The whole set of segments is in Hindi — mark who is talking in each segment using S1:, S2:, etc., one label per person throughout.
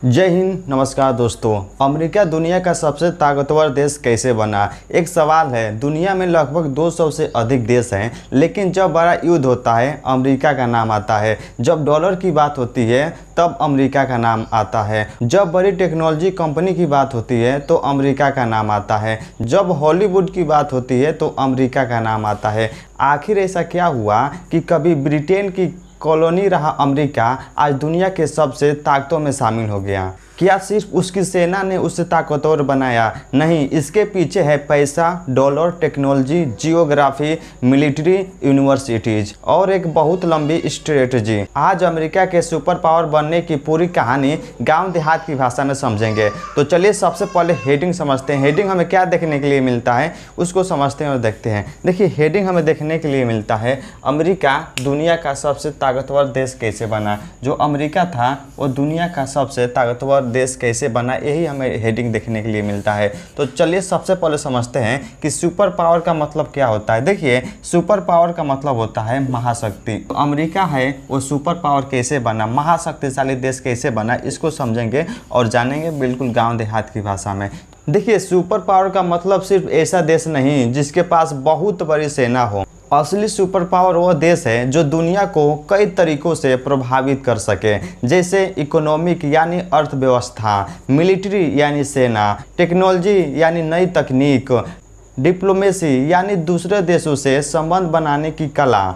S1: जय हिंद, नमस्कार दोस्तों। अमेरिका दुनिया का सबसे ताकतवर देश कैसे बना? एक सवाल है। दुनिया में लगभग 200 से अधिक देश हैं, लेकिन जब बड़ा युद्ध होता है अमेरिका का नाम आता है। जब डॉलर की बात होती है तब अमेरिका का नाम आता है। जब बड़ी टेक्नोलॉजी कंपनी की बात होती है तो अमेरिका का नाम आता है। जब हॉलीवुड की बात होती है तो अमेरिका का नाम आता है। आखिर ऐसा क्या हुआ कि कभी ब्रिटेन की कॉलोनी रहा अमेरिका आज दुनिया के सबसे ताकतों में शामिल हो गया? क्या सिर्फ उसकी सेना ने उसे ताकतवर बनाया? नहीं, इसके पीछे है पैसा, dollar, technology, geography, military, universities और एक बहुत लंबी स्ट्रेटजी। आज अमेरिका के सुपर पावर बनने की पूरी कहानी गांव देहात की भाषा में समझेंगे। तो चलिए सबसे पहले हेडिंग समझते हैं। हेडिंग हमें क्या देखने के लिए मिलता है उसको समझते हैं और देखते हैं। देखिए, हेडिंग हमें देखने के लिए मिलता है अमेरिका दुनिया का सबसे ताकतवर देश कैसे बना। जो अमेरिका था वो दुनिया का सबसे ताकतवर देश कैसे बना, यही हमें हेडिंग देखने के लिए मिलता है। तो चलिए सबसे पहले समझते हैं कि सुपर पावर का मतलब क्या होता है। देखिए, सुपर पावर का मतलब होता है महाशक्ति। तो अमेरिका है वो सुपर पावर कैसे बना, महाशक्तिशाली देश कैसे बना, इसको समझेंगे और जानेंगे बिल्कुल गांव देहात की भाषा में। देखिए, सुपर पावर का मतलब सिर्फ ऐसा देश नहीं जिसके पास बहुत बड़ी सेना हो। असली सुपर पावर वो देश है जो दुनिया को कई तरीकों से प्रभावित कर सके, जैसे इकोनॉमिक यानी अर्थव्यवस्था, मिलिट्री यानी सेना, टेक्नोलॉजी यानी नई तकनीक, डिप्लोमेसी यानी दूसरे देशों से संबंध बनाने की कला,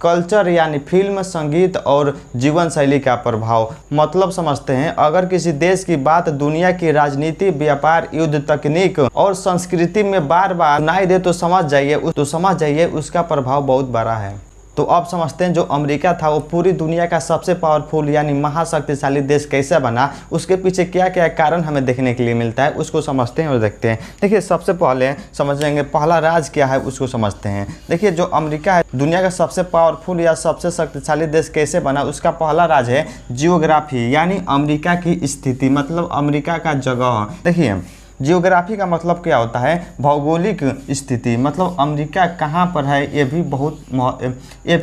S1: कल्चर यानी फिल्म, संगीत और जीवन शैली का प्रभाव। मतलब समझते हैं, अगर किसी देश की बात दुनिया की राजनीति, व्यापार, युद्ध, तकनीक और संस्कृति में बार बार सुनाई दे तो समझ जाइए उसका प्रभाव बहुत बड़ा है। तो अब समझते हैं जो अमेरिका था वो पूरी दुनिया का सबसे पावरफुल यानी महाशक्तिशाली देश कैसे बना, उसके पीछे क्या क्या कारण हमें देखने के लिए मिलता है उसको समझते हैं और देखते हैं। देखिए, सबसे पहले समझेंगे पहला राज क्या है उसको समझते हैं। देखिए, जो अमेरिका है दुनिया का सबसे पावरफुल या सबसे शक्तिशाली देश कैसे बना, उसका पहला राज है जियोग्राफी यानी अमेरिका की स्थिति, मतलब अमेरिका का जगह। देखिए, जियोग्राफी का मतलब क्या होता है? भौगोलिक स्थिति, मतलब अमेरिका कहाँ पर है, ये भी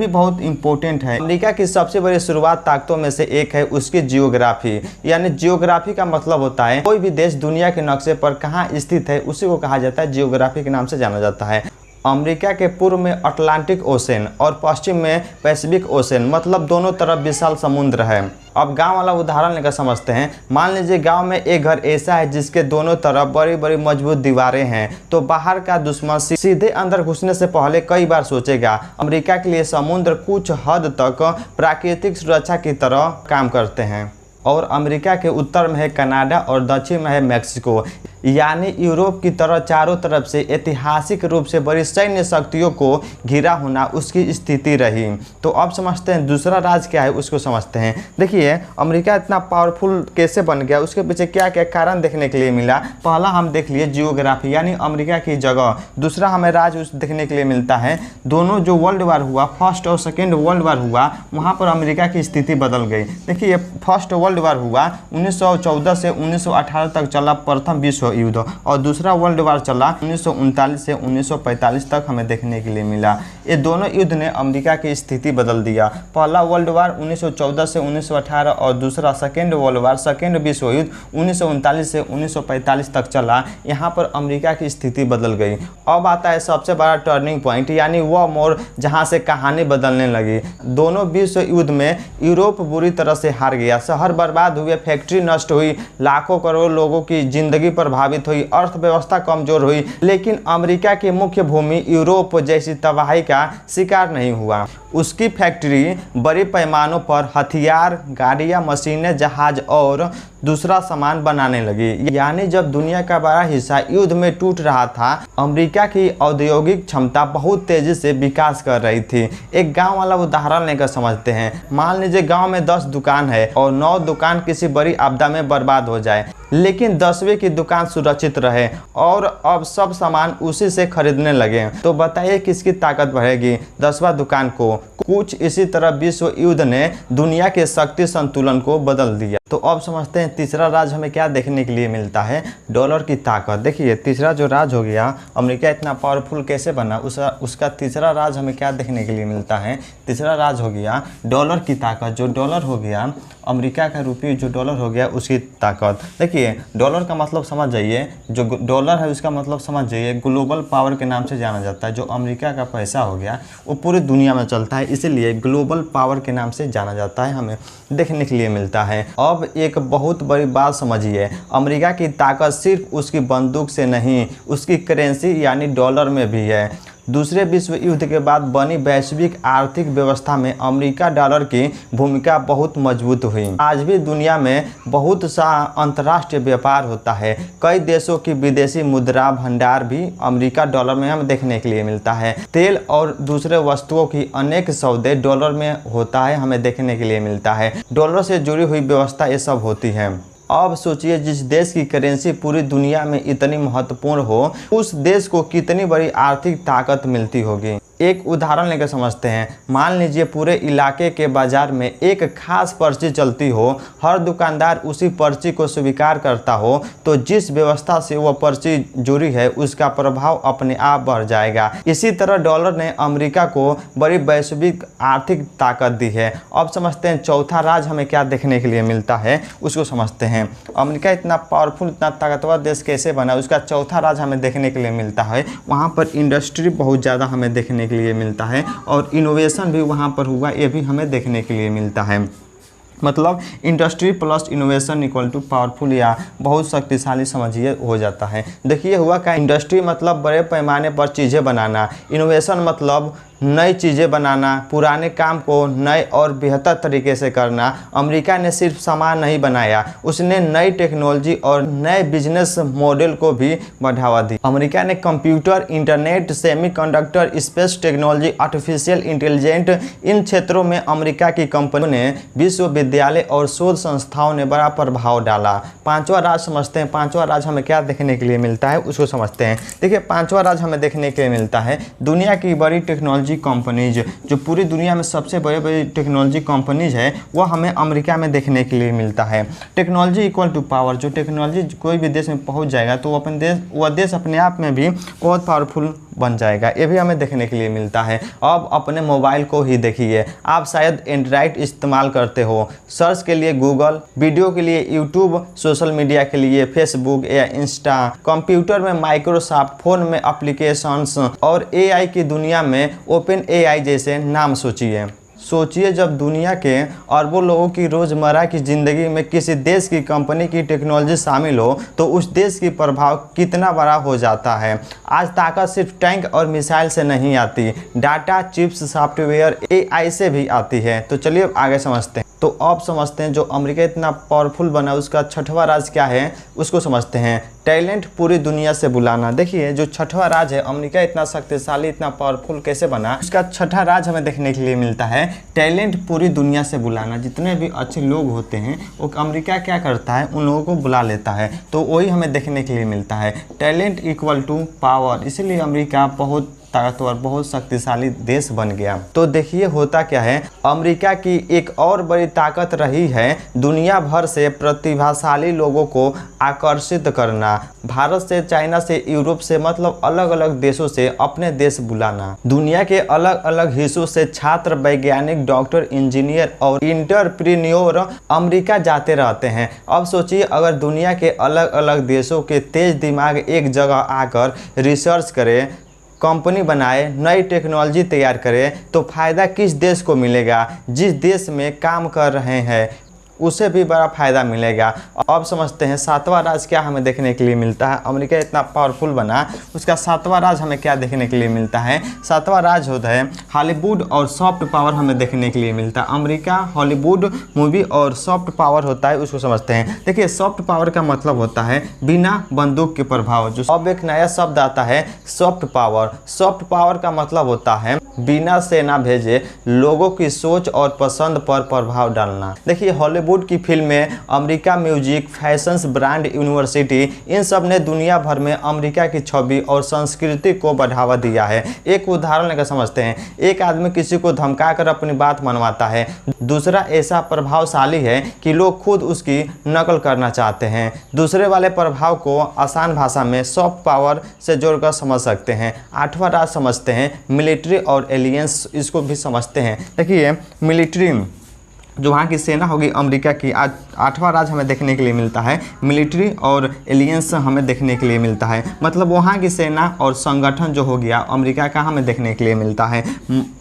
S1: बहुत इम्पोर्टेंट है। अमेरिका की सबसे बड़ी शुरुआत ताकतों में से एक है उसकी जियोग्राफी। यानी जियोग्राफी का मतलब होता है कोई भी देश दुनिया के नक्शे पर कहाँ स्थित है उसी को कहा जाता है जियोग्राफी के नाम से जाना जाता है। अमेरिका के पूर्व में अटलांटिक ओशन और पश्चिम में पैसिफिक ओशन, मतलब दोनों तरफ विशाल समुद्र है। अब गांव वाला उदाहरण लेकर समझते हैं। मान लीजिए गांव में एक घर ऐसा है जिसके दोनों तरफ बड़ी बड़ी मजबूत दीवारें हैं, तो बाहर का दुश्मन सीधे अंदर घुसने से पहले कई बार सोचेगा। अमेरिका के लिए समुद्र कुछ हद तक प्राकृतिक सुरक्षा की तरह काम करते हैं। और अमेरिका के उत्तर में है कनाडा और दक्षिण में है मैक्सिको, यानी यूरोप की तरह चारों तरफ से ऐतिहासिक रूप से बड़ी सैन्य शक्तियों को घिरा होना उसकी स्थिति रही। तो अब समझते हैं दूसरा राज क्या है उसको समझते हैं। देखिए, अमेरिका इतना पावरफुल कैसे बन गया, उसके पीछे क्या क्या कारण देखने के लिए मिला। पहला हम देख लिए जियोग्राफी यानी अमेरिका की जगह। दूसरा हमें राज देखने के लिए मिलता है दोनों जो वर्ल्ड वार हुआ, फर्स्ट और सेकेंड वर्ल्ड वार हुआ, वहाँ पर अमेरिका की स्थिति बदल गई। देखिए, फर्स्ट वर्ल्ड वार हुआ 1914 से 1918 तक चला प्रथम विश्व युद्ध, और दूसरा वर्ल्ड वार चला 1939 से 1945 तक हमें देखने के लिए मिला। ये दोनों युद्ध ने अमेरिका की स्थिति बदल दिया। पहला वर्ल्ड वार 1914 से 1918 और दूसरा सेकेंड वर्ल्ड वार, सेकेंड विश्व युद्ध 1939 से 1945 तक चला। यहाँ पर अमेरिका की स्थिति बदल गई। अब आता है सबसे बड़ा टर्निंग पॉइंट यानी वह मोड़ जहाँ से कहानी बदलने लगी। दोनों विश्व युद्ध में यूरोप बुरी तरह से हार गया, शहर बर्बाद हुए, फैक्ट्री नष्ट हुई, लाखों करोड़ लोगों की जिंदगी प्रभावित हुई, अर्थव्यवस्था कमजोर हुई, लेकिन अमेरिका की मुख्य भूमि यूरोप जैसी तबाही का शिकार नहीं हुआ। उसकी फैक्ट्री बड़े पैमानों पर हथियार, गाड़ियां, मशीनें, जहाज और दूसरा सामान बनाने लगी। यानी जब दुनिया का बड़ा हिस्सा युद्ध में टूट रहा था, अमेरिका की औद्योगिक क्षमता बहुत तेजी से विकास कर रही थी। एक गांव वाला उदाहरण लेकर समझते हैं। मान लीजिए गांव में 10 दुकान है और 9 दुकान किसी बड़ी आपदा में बर्बाद हो जाए, लेकिन 10वीं की दुकान सुरक्षित रहे और अब सब सामान उसी से खरीदने लगे। तो बताइए किसकी ताकत बढ़ेगी? 10वां दुकान को। कुछ इसी तरह विश्व युद्ध ने दुनिया के शक्ति संतुलन को बदल दिया। तो अब समझते हैं तीसरा राज हमें क्या देखने के लिए मिलता है, डॉलर की ताकत। देखिए, तीसरा जो राज हो गया, अमेरिका इतना पावरफुल कैसे बना, उसका तीसरा राज हमें क्या देखने के लिए मिलता है। तीसरा राज हो गया डॉलर की ताकत। जो डॉलर हो गया, अमेरिका का रुपये जो डॉलर हो गया उसकी ताकत। देखिए डॉलर का मतलब समझ जाइए, जो डॉलर है उसका मतलब समझ जाइए ग्लोबल पावर के नाम से जाना जाता है। जो अमेरिका का पैसा हो गया वो पूरी दुनिया में चलता है, इसीलिए ग्लोबल पावर के नाम से जाना जाता है, हमें देखने के लिए मिलता है। अब एक बहुत बड़ी बात समझिए, अमेरिका की ताकत सिर्फ उसकी बंदूक से नहीं, उसकी करेंसी यानी डॉलर में भी है। दूसरे विश्व युद्ध के बाद बनी वैश्विक आर्थिक व्यवस्था में अमेरिका डॉलर की भूमिका बहुत मजबूत हुई। आज भी दुनिया में बहुत सा अंतर्राष्ट्रीय व्यापार होता है। कई देशों की विदेशी मुद्रा भंडार भी अमेरिका डॉलर में हमें देखने के लिए मिलता है। तेल और दूसरे वस्तुओं की अनेक सौदे डॉलर में होता है, हमें देखने के लिए मिलता है। डॉलर से जुड़ी हुई व्यवस्था ये सब होती है। अब सोचिए जिस देश की करेंसी पूरी दुनिया में इतनी महत्वपूर्ण हो, उस देश को कितनी बड़ी आर्थिक ताकत मिलती होगी। एक उदाहरण लेकर समझते हैं। मान लीजिए पूरे इलाके के बाजार में एक खास पर्ची चलती हो, हर दुकानदार उसी पर्ची को स्वीकार करता हो, तो जिस व्यवस्था से वह पर्ची जुड़ी है उसका प्रभाव अपने आप बढ़ जाएगा। इसी तरह डॉलर ने अमेरिका को बड़ी वैश्विक आर्थिक ताकत दी है। अब समझते हैं चौथा राज हमें क्या देखने के लिए मिलता है, उसको समझते हैं। अमेरिका इतना पावरफुल, इतना ताकतवर देश कैसे बना, उसका चौथा राज हमें देखने के लिए मिलता है। वहाँ पर इंडस्ट्री बहुत ज़्यादा हमें देखने के लिए मिलता है और इनोवेशन भी वहाँ पर हुआ, ये भी हमें देखने के लिए मिलता है। मतलब industry plus innovation equal to powerful या बहुत शक्तिशाली समझिए हो जाता है। देखिए हुआ क्या, इंडस्ट्री मतलब बड़े पैमाने पर चीज़ें बनाना, इनोवेशन मतलब नई चीज़ें बनाना, पुराने काम को नए और बेहतर तरीके से करना। अमेरिका ने सिर्फ सामान नहीं बनाया, उसने नई टेक्नोलॉजी और नए बिजनेस मॉडल को भी बढ़ावा दी। अमेरिका ने computer, internet, semiconductor, space technology, artificial intelligence, इन क्षेत्रों में अमेरिका की कंपनियों ने, विश्वविद्यालय और शोध संस्थाओं ने बड़ा प्रभाव डाला। पांचवा राज समझते हैं। पांचवा राज हमें क्या देखने के लिए मिलता है उसको समझते हैं। देखिए पांचवा राज हमें देखने के लिए मिलता है दुनिया की बड़ी टेक्नोलॉजी कंपनीज, जो पूरी दुनिया में सबसे बड़े बड़े टेक्नोलॉजी कंपनीज है वो हमें अमेरिका में देखने के लिए मिलता है। टेक्नोलॉजी इक्वल टू पावर, जो टेक्नोलॉजी कोई भी देश में पहुंच जाएगा तो वह देश अपने आप में भी बहुत पावरफुल बन जाएगा, ये भी हमें देखने के लिए मिलता है। अब अपने मोबाइल को ही देखिए, आप शायद एंड्रॉइड इस्तेमाल करते हो, सर्च के लिए गूगल, वीडियो के लिए यूट्यूब, सोशल मीडिया के लिए फेसबुक या इंस्टा, कंप्यूटर में माइक्रोसॉफ्ट, फोन में एप्लीकेशंस और एआई की दुनिया में ओपन एआई जैसे नाम सोचिए जब दुनिया के अरबों लोगों की रोज़मर्रा की ज़िंदगी में किसी देश की कंपनी की टेक्नोलॉजी शामिल हो तो उस देश की प्रभाव कितना बड़ा हो जाता है। आज ताकत सिर्फ टैंक और मिसाइल से नहीं आती, डाटा, चिप्स, सॉफ्टवेयर, एआई से भी आती है। तो चलिए आगे समझते हैं। तो अब समझते हैं जो अमेरिका इतना पावरफुल बना उसका छठवां राज क्या है उसको समझते हैं। टैलेंट पूरी दुनिया से बुलाना। देखिए जो छठवां राज है, अमेरिका इतना शक्तिशाली, इतना पावरफुल कैसे बना, उसका छठा राज हमें देखने के लिए मिलता है टैलेंट पूरी दुनिया से बुलाना। जितने भी अच्छे लोग होते हैं वो अमेरिका क्या करता है, उन लोगों को बुला लेता है, तो वही हमें देखने के लिए मिलता है। टैलेंट इक्वल टू पावर, इसीलिए अमेरिका बहुत ताकतवर, बहुत शक्तिशाली देश बन गया। तो देखिए होता क्या है, अमेरिका की एक और बड़ी ताकत रही है दुनिया भर से प्रतिभाशाली लोगों को आकर्षित करना। भारत से, चाइना से, यूरोप से, मतलब अलग अलग देशों से अपने देश बुलाना। दुनिया के अलग अलग हिस्सों से छात्र, वैज्ञानिक, डॉक्टर, इंजीनियर और इंटरप्रेन्योर अमेरिका जाते रहते हैं। अब सोचिए अगर दुनिया के अलग अलग देशों के तेज दिमाग एक जगह आकर रिसर्च करें, कंपनी बनाए, नई टेक्नोलॉजी तैयार करे, तो फ़ायदा किस देश को मिलेगा? जिस देश में काम कर रहे हैं उसे भी बड़ा फ़ायदा मिलेगा। अब समझते हैं सातवां राज क्या हमें देखने के लिए मिलता है। अमेरिका इतना पावरफुल बना, उसका सातवां राज हमें क्या देखने के लिए मिलता है। सातवां राज होता है हॉलीवुड और सॉफ्ट पावर हमें देखने के लिए मिलता है। अमेरिका हॉलीवुड मूवी और सॉफ्ट पावर होता है, उसको समझते हैं। देखिए सॉफ्ट पावर का मतलब होता है बिना बंदूक के प्रभाव। जो अब एक नया शब्द आता है सॉफ्ट पावर। सॉफ्ट पावर का मतलब होता है बिना सेना भेजे लोगों की सोच और पसंद पर प्रभाव डालना। देखिए हॉलीवुड की फिल्में, America music, fashions brand, university, इन सब ने दुनिया भर में अमेरिका की छवि और संस्कृति को बढ़ावा दिया है। एक उदाहरण लेकर समझते हैं। एक आदमी किसी को धमकाकर अपनी बात मनवाता है, दूसरा ऐसा प्रभावशाली है कि लोग खुद उसकी नकल करना चाहते हैं। दूसरे वाले प्रभाव को आसान भाषा में सॉफ्ट पावर से जोड़कर समझ सकते हैं। आठवां राज समझते हैं मिलिट्री और एलियंस, इसको भी समझते हैं। देखिए मिलिट्री जो वहाँ की सेना होगी अमेरिका की, आज 8वां राज्य हमें देखने के लिए मिलता है। मिलिट्री और एलियंस हमें देखने के लिए मिलता है, मतलब वहाँ की सेना और संगठन जो हो गया अमेरिका का हमें देखने के लिए मिलता है।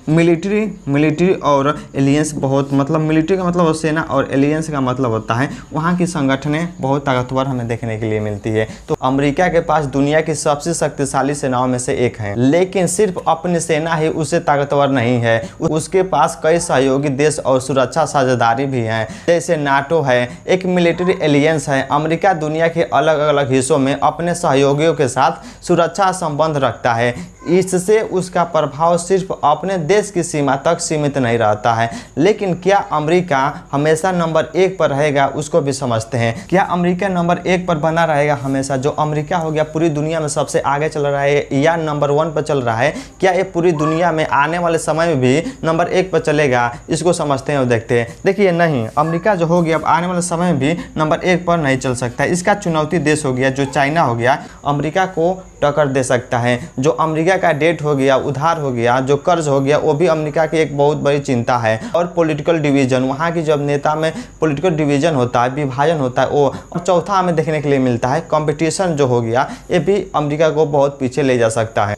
S1: मिलिट्री और एलियंस बहुत, मतलब मिलिट्री का मतलब सेना और एलियंस का मतलब होता है वहाँ की संगठनें बहुत ताकतवर हमें देखने के लिए मिलती है। तो अमेरिका के पास दुनिया की सबसे शक्तिशाली सेनाओं में से एक है, लेकिन सिर्फ अपनी सेना ही उससे ताकतवर नहीं है, उसके पास कई सहयोगी देश और सुरक्षा साझेदारी भी हैं, जैसे नाटो है, एक मिलिट्री एलियंस है। अमेरिका दुनिया के अलग अलग हिस्सों में अपने सहयोगियों के साथ सुरक्षा संबंध रखता है, इससे उसका प्रभाव सिर्फ अपने देश की सीमा तक सीमित नहीं रहता है। लेकिन क्या अमेरिका हमेशा नंबर 1 पर रहेगा, उसको भी समझते हैं। क्या अमेरिका नंबर 1 पर बना रहेगा हमेशा? जो अमेरिका हो गया पूरी दुनिया में सबसे आगे चल रहा है या नंबर 1 पर चल रहा है, क्या ये पूरी दुनिया में आने वाले समय में भी नंबर 1 पर चलेगा? इसको समझते हैं और देखते हैं। देखिए नहीं, अमेरिका जो हो गया अब आने वाले समय में भी नंबर 1 पर नहीं चल सकता। इसका चुनौती देश हो गया जो चाइना हो गया, अमेरिका को टक्कर दे सकता है। जो अमेरिका का डेट हो गया, उधार हो गया, जो कर्ज हो गया, वो भी अमेरिका की एक बहुत बड़ी चिंता है। और पॉलिटिकल डिवीजन, वहाँ की जब नेता में पॉलिटिकल डिवीजन होता है, विभाजन होता है, वो चौथा हमें देखने के लिए मिलता है। कंपटीशन जो हो गया ये भी अमेरिका को बहुत पीछे ले जा सकता है।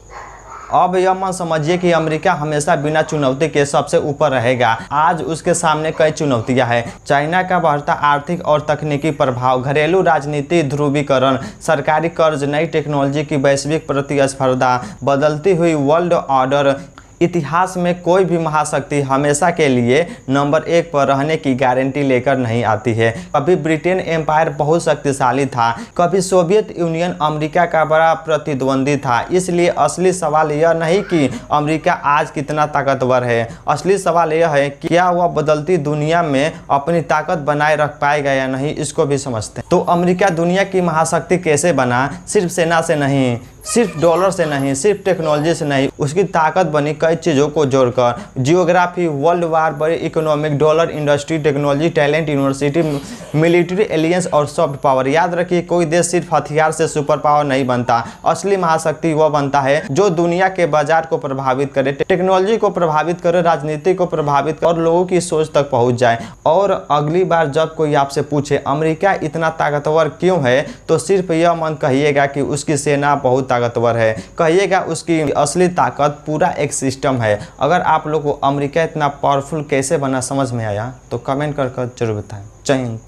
S1: अब यह मत समझिए कि अमेरिका हमेशा बिना चुनौती के सबसे ऊपर रहेगा। आज उसके सामने कई चुनौतियां हैं। चाइना का बढ़ता आर्थिक और तकनीकी प्रभाव, घरेलू राजनीति, ध्रुवीकरण, सरकारी कर्ज, नई टेक्नोलॉजी की वैश्विक प्रतिस्पर्धा, बदलती हुई वर्ल्ड ऑर्डर। इतिहास में कोई भी महाशक्ति हमेशा के लिए नंबर 1 पर रहने की गारंटी लेकर नहीं आती है। कभी ब्रिटेन एम्पायर बहुत शक्तिशाली था, कभी सोवियत यूनियन अमेरिका का बड़ा प्रतिद्वंदी था। इसलिए असली सवाल यह नहीं कि अमेरिका आज कितना ताकतवर है, असली सवाल यह है कि क्या वह बदलती दुनिया में अपनी ताकत बनाए रख पाएगा या नहीं, इसको भी समझते हैं। तो अमेरिका दुनिया की महाशक्ति कैसे बना? सिर्फ सेना से नहीं, सिर्फ डॉलर से नहीं, सिर्फ टेक्नोलॉजी से नहीं, उसकी ताकत बनी कई चीज़ों को जोड़कर। जियोग्राफी, वर्ल्ड वार, बड़ी economic, dollar, industry, technology, talent, university, military, aliens और सॉफ्ट पावर। याद रखिए कोई देश सिर्फ हथियार से सुपर पावर नहीं बनता। असली महाशक्ति वह बनता है जो दुनिया के बाजार को प्रभावित करे, टेक्नोलॉजी को प्रभावित करे, राजनीति को प्रभावित करे और लोगों की सोच तक पहुँच जाए। और अगली बार जब कोई आपसे पूछे अमेरिका इतना ताकतवर क्यों है, तो सिर्फ यह मत कहिएगा कि उसकी सेना बहुत ताकतवर है, कहिएगा उसकी असली ताकत पूरा एक सिस्टम है। अगर आप लोग को अमेरिका इतना पावरफुल कैसे बना समझ में आया तो कमेंट कर जरूर बताएं। जय हिंद।